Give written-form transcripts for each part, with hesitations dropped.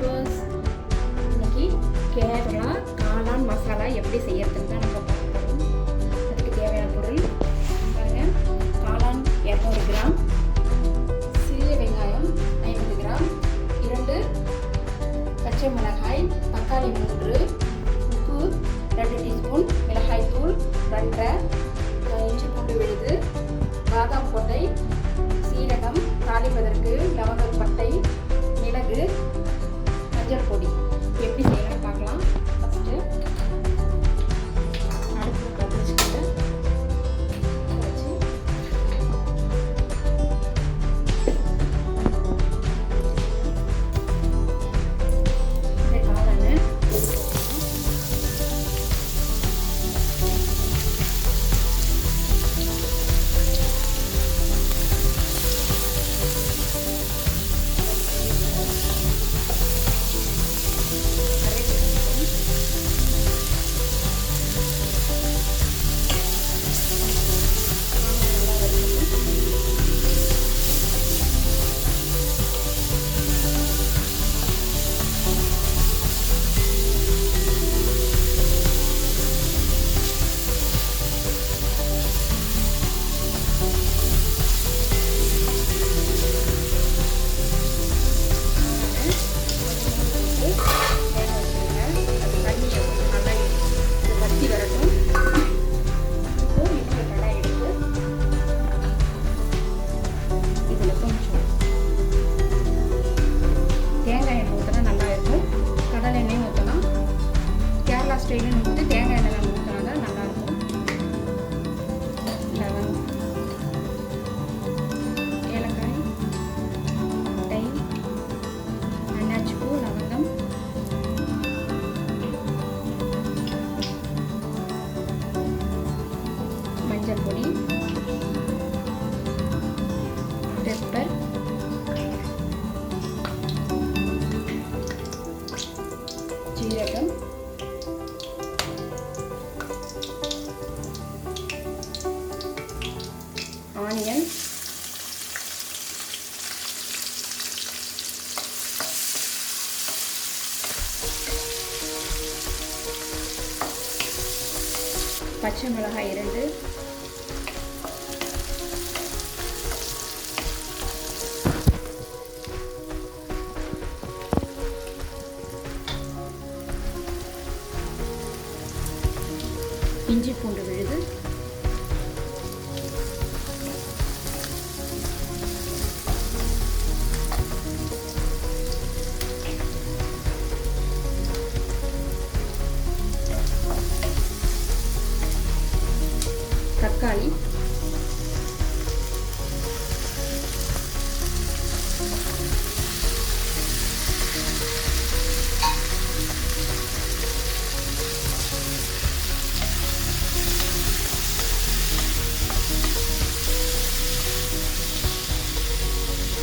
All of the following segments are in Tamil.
வியூவர்ஸ், இன்னைக்கு கேரளா காளான் மசாலா எப்படி செய்யறதுன்னு தான் நம்ம பார்க்க போகிறோம். அதுக்கு தேவையான பொருள் பாருங்கள். காளான் 200 கிராம், சிறிய வெங்காயம் 50 கிராம், 2 பச்சை மிளகாய், தக்காளி 3, உப்பு 2 டீஸ்பூன், மிளகாய் தூள் 2, இஞ்சி பூண்டு விழுது, பாதாம் கொட்டை, சீரகம், தாளிப்பதற்கு லவங்கம், பட்டை, மிளகு, மஞ்சள் பொடி. எப்படி செய்யலாம் பார்க்கலாம். ஃபஸ்ட்டு அடுப்பு பற்ற வச்சுக்கிட்டு வச்சு இந்த காளானை ஸ்டைலில் வந்து தேங்காய் எண்ணெய் நம்ம ஊற்றினா தான் நல்லாயிருக்கும். ஏலக்காய், பட்டை, அன்னாச்சி பூ, லவங்கம், மஞ்சள் பொடி, பெப்பர், ஜீரகம், ஆனியன், பச்சை மிளகாய் 2, இஞ்சி பூண்டு விழுது, தக்காளி,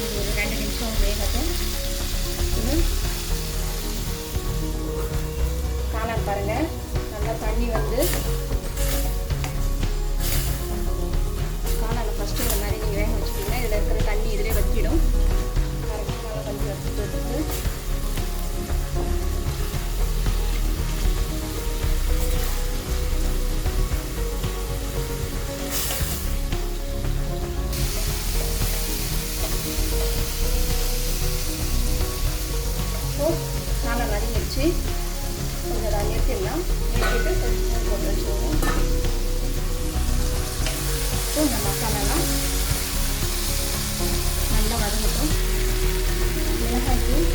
ஒரு 2 நிமிஷம் வேகட்டும். காளான் பாருங்க, நல்லா தண்ணி வந்து ஃபஸ்ட்டு இந்த மாதிரி நீங்கள் வேக வச்சுட்டிங்கன்னா இதில் இருக்கிற தண்ணி இதிலே வற்றிடும். கரெக்டாக நல்லா தண்ணி வச்சுட்டு நல்லா நறுங்கிடுச்சு. கொஞ்சம் அதை நிறுத்திடலாம். நிறுத்திட்டு கொஞ்சம் போட்டு வச்சுருவோம். இந்த மசாலாலாம் நல்லா வதங்கட்டும். மிளகாய் தூள்,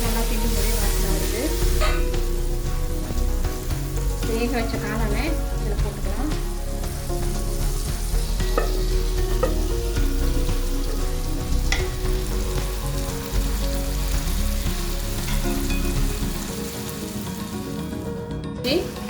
நல்லா கிண்டும் போதே வாசனை வருது. வேக வச்ச காளானை இதில் போட்டுக்கலாம். Okay.